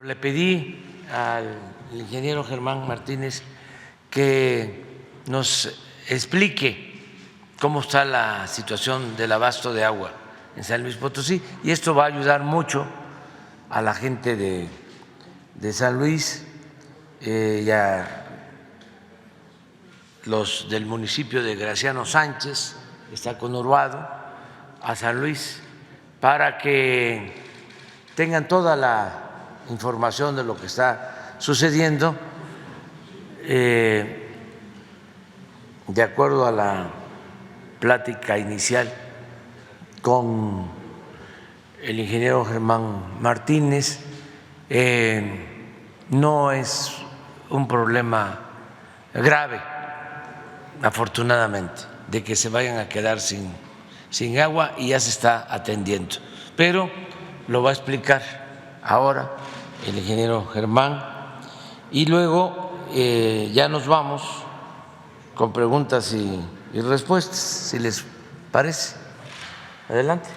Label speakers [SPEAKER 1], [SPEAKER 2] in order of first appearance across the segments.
[SPEAKER 1] Le pedí al ingeniero Germán Martínez que nos explique cómo está la situación del abasto de agua en San Luis Potosí, y esto va a ayudar mucho a la gente de San Luis y a los del municipio de Graciano Sánchez, está conurbado, a San Luis, para que tengan toda la información de lo que está sucediendo de acuerdo a la plática inicial con el ingeniero Germán Martínez. No es un problema grave, afortunadamente, de que se vayan a quedar sin agua, y ya se está atendiendo, pero lo va a explicar ahora el ingeniero Germán, y luego ya nos vamos con preguntas y respuestas, si les parece. Adelante.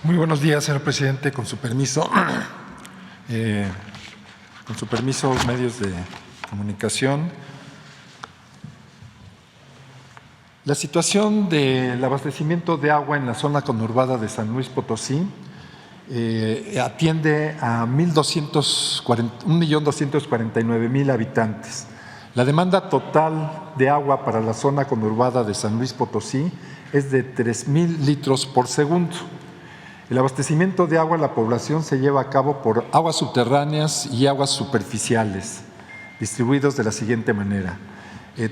[SPEAKER 2] Muy buenos días, señor presidente. Con su permiso, medios de comunicación. La situación del abastecimiento de agua en la zona conurbada de San Luis Potosí atiende a 1.249.000 habitantes. La demanda total de agua para la zona conurbada de San Luis Potosí es de 3.000 litros por segundo. El abastecimiento de agua a la población se lleva a cabo por aguas subterráneas y aguas superficiales, distribuidos de la siguiente manera.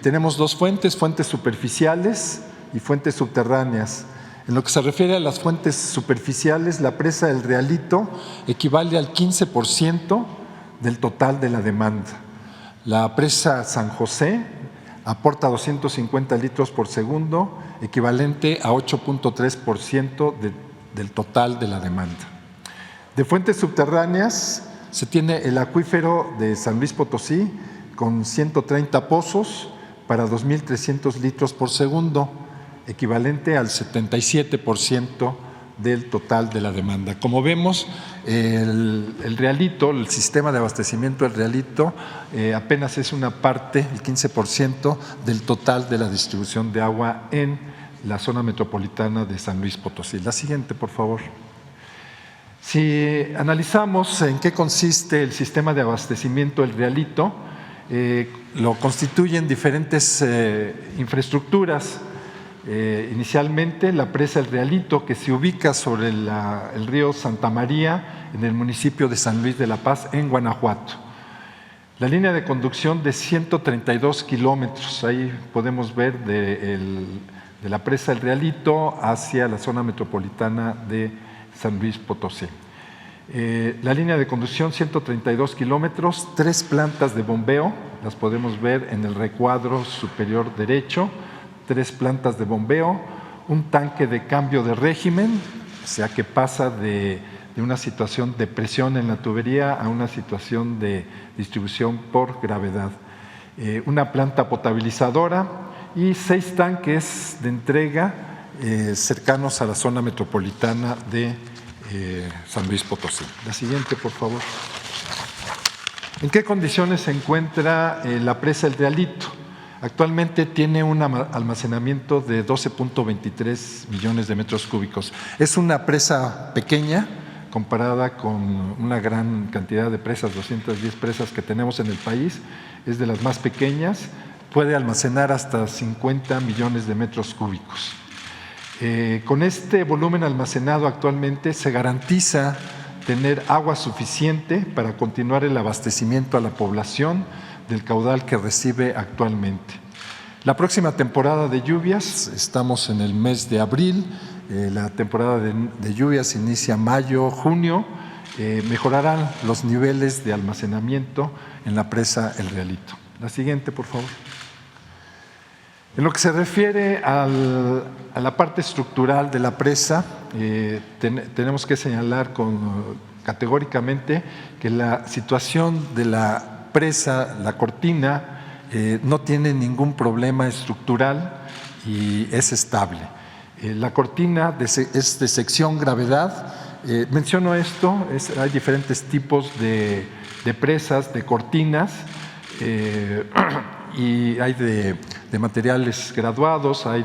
[SPEAKER 2] Tenemos dos fuentes superficiales y fuentes subterráneas. En lo que se refiere a las fuentes superficiales, la presa El Realito equivale al 15% del total de la demanda. La presa San José aporta 250 litros por segundo, equivalente a 8.3% del total de la demanda. De fuentes subterráneas se tiene el acuífero de San Luis Potosí con 130 pozos para 2.300 litros por segundo, equivalente al 77% del total de la demanda. Como vemos, el Realito, el sistema de abastecimiento del Realito, apenas es una parte, el 15% del total de la distribución de agua en la zona metropolitana de San Luis Potosí. La siguiente, por favor. Si analizamos en qué consiste el sistema de abastecimiento del Realito, lo constituyen diferentes infraestructuras. Inicialmente la presa El Realito, que se ubica sobre el río Santa María en el municipio de San Luis de la Paz, en Guanajuato. La línea de conducción de 132 kilómetros, ahí podemos ver de la presa El Realito hacia la zona metropolitana de San Luis Potosí. La línea de conducción 132 kilómetros, 3 plantas de bombeo, las podemos ver en el recuadro superior derecho, 3 plantas de bombeo, un tanque de cambio de régimen, o sea que pasa de una situación de presión en la tubería a una situación de distribución por gravedad, una planta potabilizadora y 6 tanques de entrega cercanos a la zona metropolitana de San Luis Potosí. La siguiente, por favor. ¿En qué condiciones se encuentra la presa El Realito? Actualmente tiene un almacenamiento de 12.23 millones de metros cúbicos. Es una presa pequeña comparada con una gran cantidad de presas, 210 presas que tenemos en el país. Es de las más pequeñas, puede almacenar hasta 50 millones de metros cúbicos. Con este volumen almacenado actualmente se garantiza tener agua suficiente para continuar el abastecimiento a la población del caudal que recibe actualmente. La próxima temporada de lluvias, estamos en el mes de abril, la temporada de lluvias inicia mayo, junio, mejorarán los niveles de almacenamiento en la presa El Realito. La siguiente, por favor. En lo que se refiere a la parte estructural de la presa, tenemos que señalar categóricamente que la situación de la presa, la cortina, no tiene ningún problema estructural y es estable. La cortina es de sección gravedad. Menciono esto, hay diferentes tipos de presas, de cortinas, y hay de materiales graduados, hay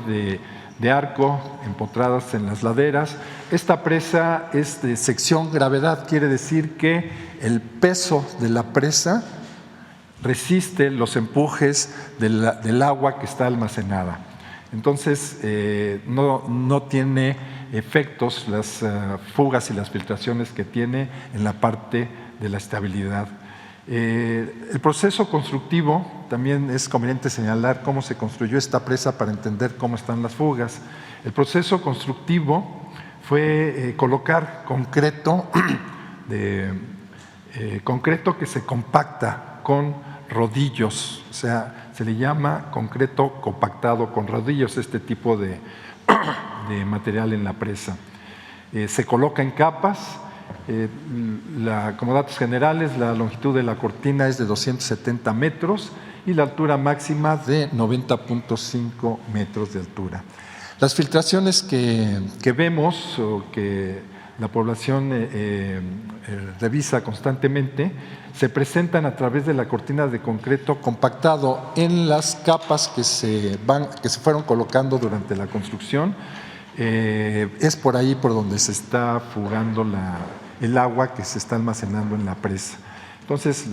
[SPEAKER 2] de arco, empotradas en las laderas. Esta presa es de sección gravedad, quiere decir que el peso de la presa resiste los empujes del agua que está almacenada. Entonces, no tiene efectos las fugas y las filtraciones que tiene en la parte de la estabilidad. El proceso constructivo, también es conveniente señalar cómo se construyó esta presa para entender cómo están las fugas. El proceso constructivo fue colocar concreto, concreto que se compacta con rodillos, o sea, se le llama concreto compactado con rodillos, este tipo de material en la presa. Se coloca en capas. Como datos generales, la longitud de la cortina es de 270 metros y la altura máxima de 90.5 metros de altura. Las filtraciones que vemos o que la población revisa constantemente se presentan a través de la cortina de concreto compactado en las capas que se fueron colocando durante la construcción. Es por ahí por donde se está fugando el agua que se está almacenando en la presa. Entonces,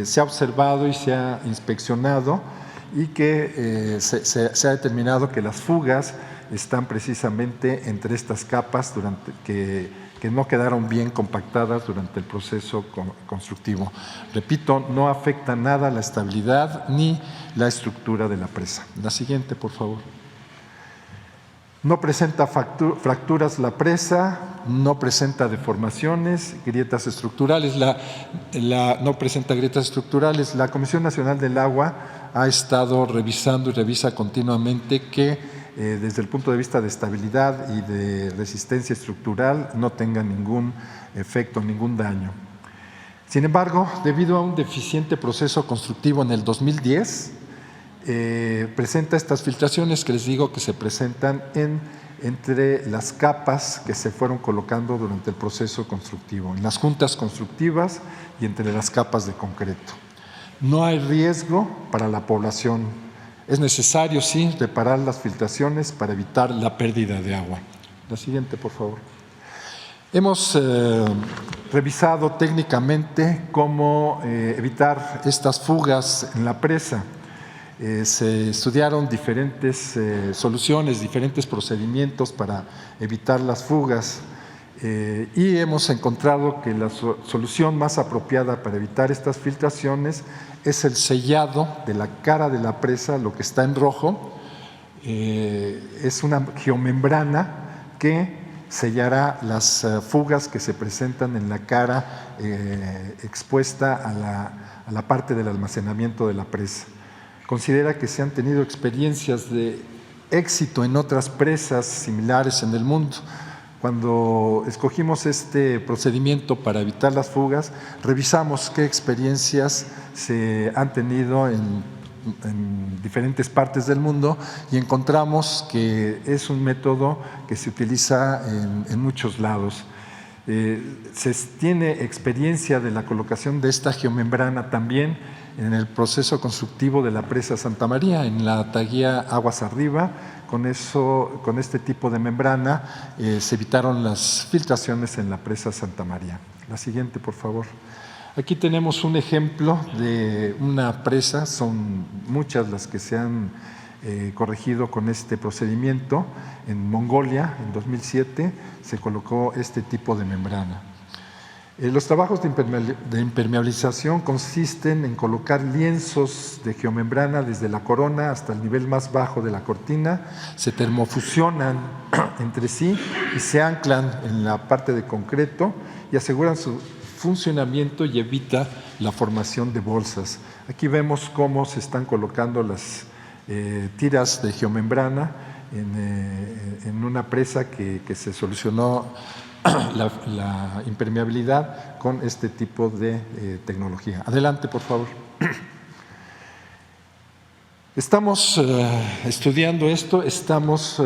[SPEAKER 2] se ha observado y se ha inspeccionado y que se ha determinado que las fugas están precisamente entre estas capas que no quedaron bien compactadas durante el proceso constructivo. Repito, no afecta nada la estabilidad ni la estructura de la presa. La siguiente, por favor. No presenta fracturas la presa, no presenta deformaciones, grietas estructurales. No presenta grietas estructurales. La Comisión Nacional del Agua ha estado revisando y revisa continuamente que desde el punto de vista de estabilidad y de resistencia estructural no tenga ningún efecto, ningún daño. Sin embargo, debido a un deficiente proceso constructivo en el 2010, presenta estas filtraciones que les digo que se presentan entre las capas que se fueron colocando durante el proceso constructivo, en las juntas constructivas y entre las capas de concreto. No hay riesgo para la población. Es necesario, sí, reparar las filtraciones para evitar la pérdida de agua. La siguiente, por favor. Hemos revisado técnicamente cómo evitar estas fugas en la presa. Se estudiaron diferentes soluciones, diferentes procedimientos para evitar las fugas y hemos encontrado que la solución más apropiada para evitar estas filtraciones es el sellado de la cara de la presa, lo que está en rojo. Es una geomembrana que sellará las fugas que se presentan en la cara expuesta a la parte del almacenamiento de la presa. Considera que se han tenido experiencias de éxito en otras presas similares en el mundo. Cuando escogimos este procedimiento para evitar las fugas, revisamos qué experiencias se han tenido en diferentes partes del mundo y encontramos que es un método que se utiliza en muchos lados. Se tiene experiencia de la colocación de esta geomembrana también en el proceso constructivo de la presa Santa María, en la taguía Aguas Arriba. Con este tipo de membrana se evitaron las filtraciones en la presa Santa María. La siguiente, por favor. Aquí tenemos un ejemplo de una presa, son muchas las que se han corregido con este procedimiento. En Mongolia, en 2007, se colocó este tipo de membrana. Los trabajos de impermeabilización consisten en colocar lienzos de geomembrana desde la corona hasta el nivel más bajo de la cortina, se termofusionan entre sí y se anclan en la parte de concreto y aseguran su funcionamiento y evita la formación de bolsas. Aquí vemos cómo se están colocando las tiras de geomembrana en una presa que se solucionó la impermeabilidad con este tipo de tecnología. Adelante, por favor. Estamos estudiando esto, estamos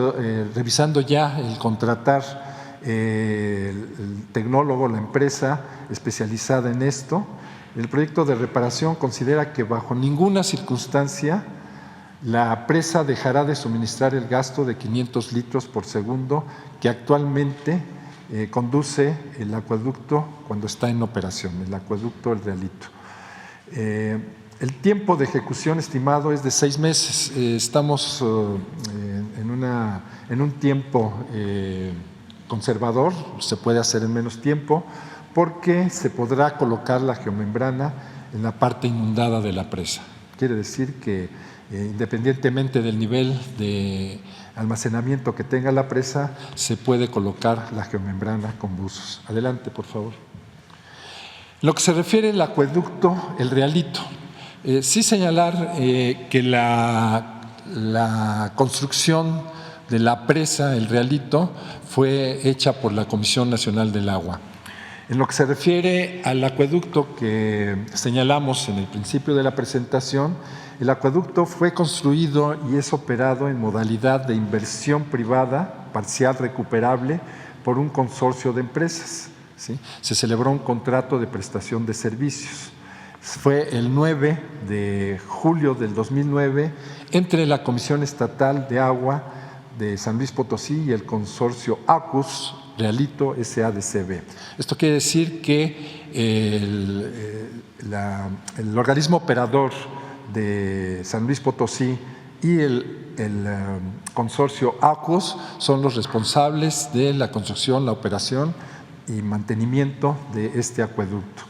[SPEAKER 2] revisando ya el contratar el tecnólogo, la empresa especializada en esto. El proyecto de reparación considera que bajo ninguna circunstancia la presa dejará de suministrar el gasto de 500 litros por segundo que actualmente conduce el acueducto cuando está en operación, el acueducto El Realito. El tiempo de ejecución estimado es de 6 meses. Estamos en un tiempo conservador, se puede hacer en menos tiempo, porque se podrá colocar la geomembrana en la parte inundada de la presa. Quiere decir que independientemente del nivel de almacenamiento que tenga la presa, se puede colocar la geomembrana con buzos. Adelante, por favor. Lo que se refiere al acueducto El Realito, sí señalar que la construcción de la presa El Realito fue hecha por la Comisión Nacional del Agua. En lo que se refiere al acueducto que señalamos en el principio de la presentación, el acueducto fue construido y es operado en modalidad de inversión privada parcial recuperable por un consorcio de empresas, ¿sí? Se celebró un contrato de prestación de servicios. Fue el 9 de julio del 2009 entre la Comisión Estatal de Agua de San Luis Potosí y el consorcio ACUS Realito SADCB. Esto quiere decir que el organismo operador de San Luis Potosí y el consorcio ACUS son los responsables de la construcción, la operación y mantenimiento de este acueducto.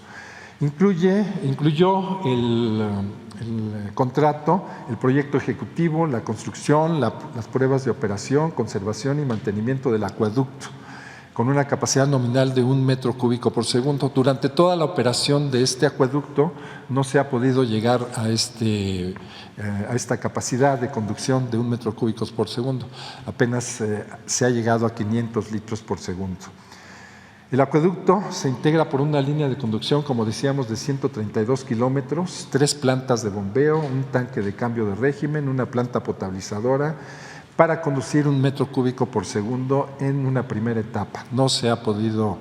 [SPEAKER 2] Incluyó el contrato, el proyecto ejecutivo, la construcción, las pruebas de operación, conservación y mantenimiento del acueducto, con una capacidad nominal de 1 metro cúbico por segundo. Durante toda la operación de este acueducto no se ha podido llegar a esta capacidad de conducción de 1 metro cúbico por segundo. Apenas se ha llegado a 500 litros por segundo. El acueducto se integra por una línea de conducción, como decíamos, de 132 kilómetros, 3 plantas de bombeo, un tanque de cambio de régimen, una planta potabilizadora, para conducir 1 metro cúbico por segundo en una primera etapa. No se ha podido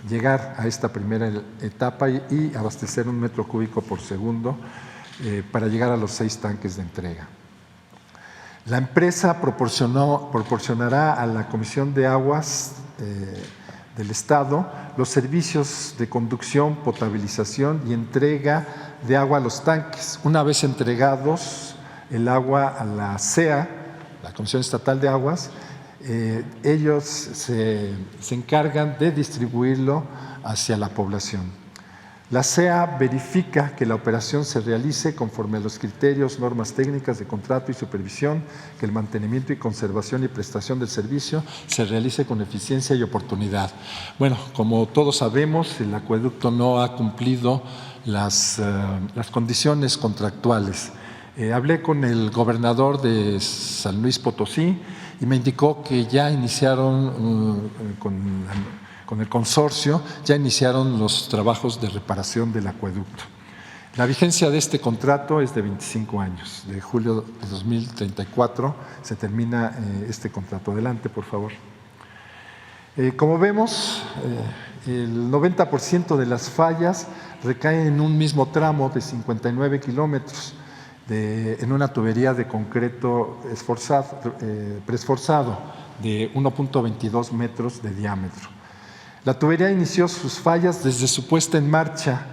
[SPEAKER 2] llegar a esta primera etapa y abastecer 1 metro cúbico por segundo para llegar a los 6 tanques de entrega. La empresa proporcionará a la Comisión de Aguas del Estado los servicios de conducción, potabilización y entrega de agua a los tanques. Una vez entregados el agua a la CEA, la Comisión Estatal de Aguas, ellos se encargan de distribuirlo hacia la población. La CEA verifica que la operación se realice conforme a los criterios, normas técnicas de contrato y supervisión, que el mantenimiento y conservación y prestación del servicio se realice con eficiencia y oportunidad. Bueno, como todos sabemos, el acueducto no ha cumplido las condiciones contractuales. Hablé con el gobernador de San Luis Potosí y me indicó que ya iniciaron con el consorcio, ya iniciaron los trabajos de reparación del acueducto. La vigencia de este contrato es de 25 años. De julio de 2034 se termina este contrato. Adelante, por favor. Como vemos, el 90% de las fallas recaen en un mismo tramo de 59 kilómetros en una tubería de concreto preesforzado de 1.22 metros de diámetro. La tubería inició sus fallas desde su puesta en marcha,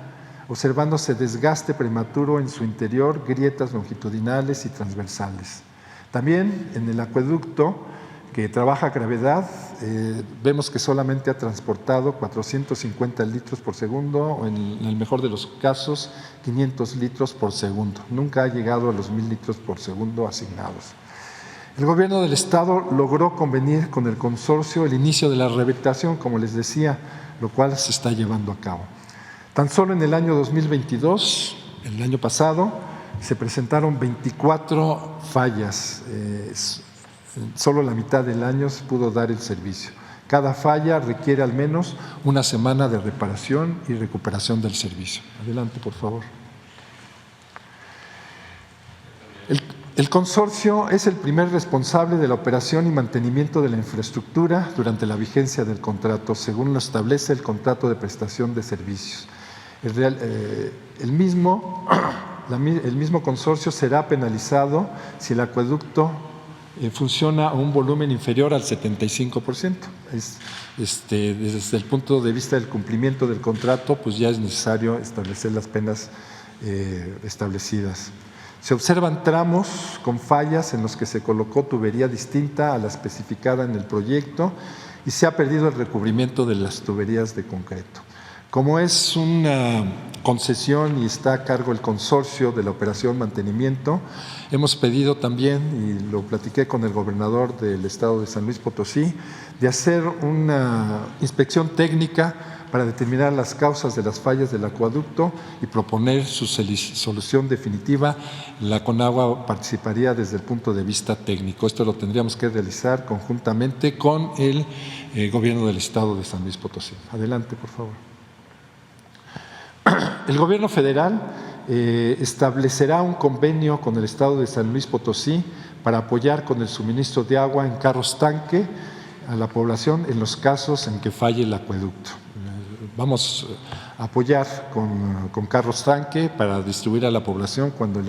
[SPEAKER 2] observándose desgaste prematuro en su interior, grietas longitudinales y transversales. También en el acueducto, que trabaja a gravedad, vemos que solamente ha transportado 450 litros por segundo, o en el mejor de los casos, 500 litros por segundo. Nunca ha llegado a los 1000 litros por segundo asignados. El gobierno del Estado logró convenir con el consorcio el inicio de la rehabilitación, como les decía, lo cual se está llevando a cabo. Tan solo en el año 2022, el año pasado, se presentaron 24 fallas. Solo la mitad del año se pudo dar el servicio. Cada falla requiere al menos una semana de reparación y recuperación del servicio. Adelante, por favor. El consorcio es el primer responsable de la operación y mantenimiento de la infraestructura durante la vigencia del contrato, según lo establece el contrato de prestación de servicios. El mismo consorcio será penalizado si el acueducto funciona a un volumen inferior al 75%. Desde el punto de vista del cumplimiento del contrato, pues ya es necesario establecer las penas establecidas. Se observan tramos con fallas en los que se colocó tubería distinta a la especificada en el proyecto y se ha perdido el recubrimiento de las tuberías de concreto. Como es una concesión y está a cargo el consorcio de la operación mantenimiento, hemos pedido también, y lo platiqué con el gobernador del estado de San Luis Potosí, de hacer una inspección técnica para determinar las causas de las fallas del acueducto y proponer su solución definitiva. La CONAGUA participaría desde el punto de vista técnico. Esto lo tendríamos que realizar conjuntamente con el gobierno del estado de San Luis Potosí. Adelante, por favor. El gobierno federal establecerá un convenio con el estado de San Luis Potosí para apoyar con el suministro de agua en carros tanque a la población en los casos en que falle el acueducto. Vamos a apoyar con carros tanque para distribuir a la población cuando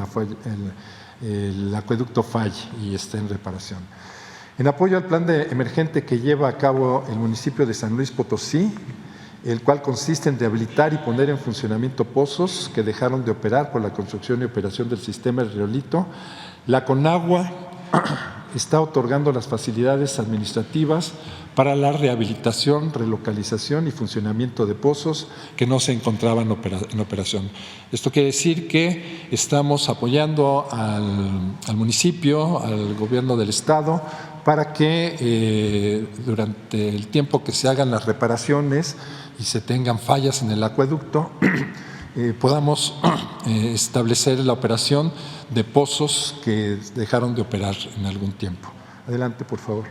[SPEAKER 2] el acueducto falle y esté en reparación. En apoyo al plan emergente que lleva a cabo el municipio de San Luis Potosí, el cual consiste en rehabilitar y poner en funcionamiento pozos que dejaron de operar por la construcción y operación del sistema El Riolito, la CONAGUA está otorgando las facilidades administrativas para la rehabilitación, relocalización y funcionamiento de pozos que no se encontraban en operación. Esto quiere decir que estamos apoyando al municipio, al gobierno del estado, para que durante el tiempo que se hagan las reparaciones y se tengan fallas en el acueducto, podamos establecer la operación de pozos que dejaron de operar en algún tiempo. Adelante, por favor.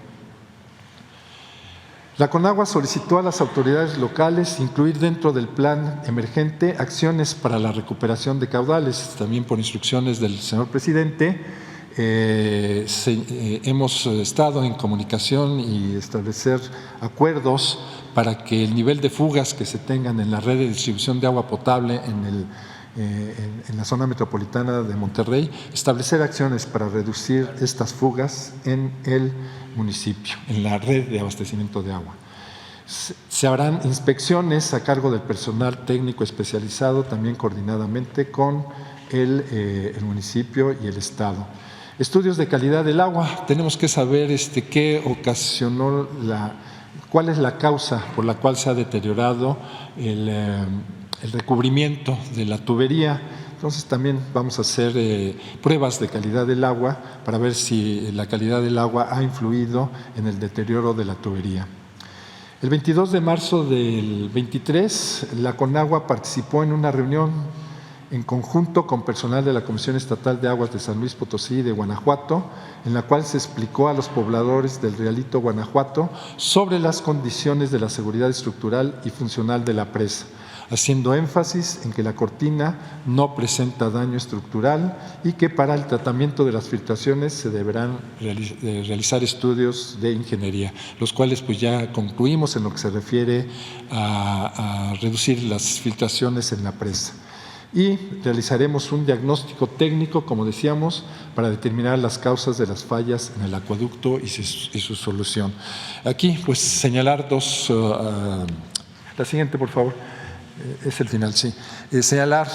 [SPEAKER 2] La CONAGUA solicitó a las autoridades locales incluir dentro del plan emergente acciones para la recuperación de caudales. También por instrucciones del señor presidente, hemos estado en comunicación y establecer acuerdos para que el nivel de fugas que se tengan en la red de distribución de agua potable en la zona metropolitana de Monterrey, establecer acciones para reducir estas fugas en el municipio, en la red de abastecimiento de agua. Se harán inspecciones a cargo del personal técnico especializado, también coordinadamente con el municipio y el estado. Estudios de calidad del agua. Tenemos que saber qué ocasionó cuál es la causa por la cual se ha deteriorado el recubrimiento de la tubería. Entonces también vamos a hacer pruebas de calidad del agua para ver si la calidad del agua ha influido en el deterioro de la tubería. El 22 de marzo del 23, la CONAGUA participó en una reunión en conjunto con personal de la Comisión Estatal de Aguas de San Luis Potosí y de Guanajuato, en la cual se explicó a los pobladores del Rialito, Guanajuato, sobre las condiciones de la seguridad estructural y funcional de la presa, haciendo énfasis en que la cortina no presenta daño estructural y que para el tratamiento de las filtraciones se deberán realizar estudios de ingeniería, los cuales pues ya concluimos en lo que se refiere a reducir las filtraciones en la presa. Y realizaremos un diagnóstico técnico, como decíamos, para determinar las causas de las fallas en el acueducto y su solución. Aquí, pues, señalar dos… la siguiente, por favor. Es el final, sí. Señalar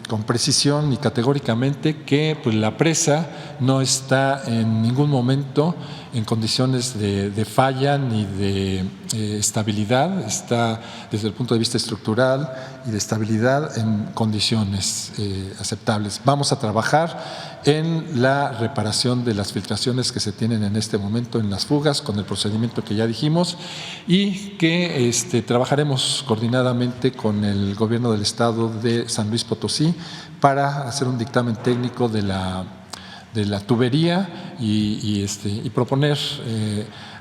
[SPEAKER 2] con precisión y categóricamente que pues, la presa no está en ningún momento en condiciones de falla ni de estabilidad, está desde el punto de vista estructural y de estabilidad en condiciones aceptables. Vamos a trabajar en la reparación de las filtraciones que se tienen en este momento en las fugas con el procedimiento que ya dijimos y que trabajaremos coordinadamente con el gobierno del estado de San Luis Potosí para hacer un dictamen técnico de la tubería y proponer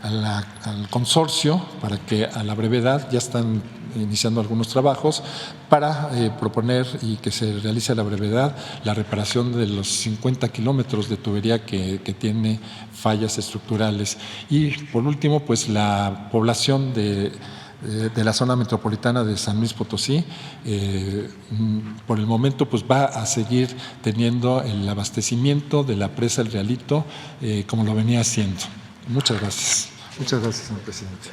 [SPEAKER 2] al consorcio para que a la brevedad, ya están iniciando algunos trabajos para proponer y que se realice a la brevedad la reparación de los 50 kilómetros de tubería que tiene fallas estructurales. Y por último, pues la población de la zona metropolitana de San Luis Potosí, por el momento pues va a seguir teniendo el abastecimiento de la presa El Realito como lo venía haciendo. Muchas gracias. Muchas gracias, señor presidente.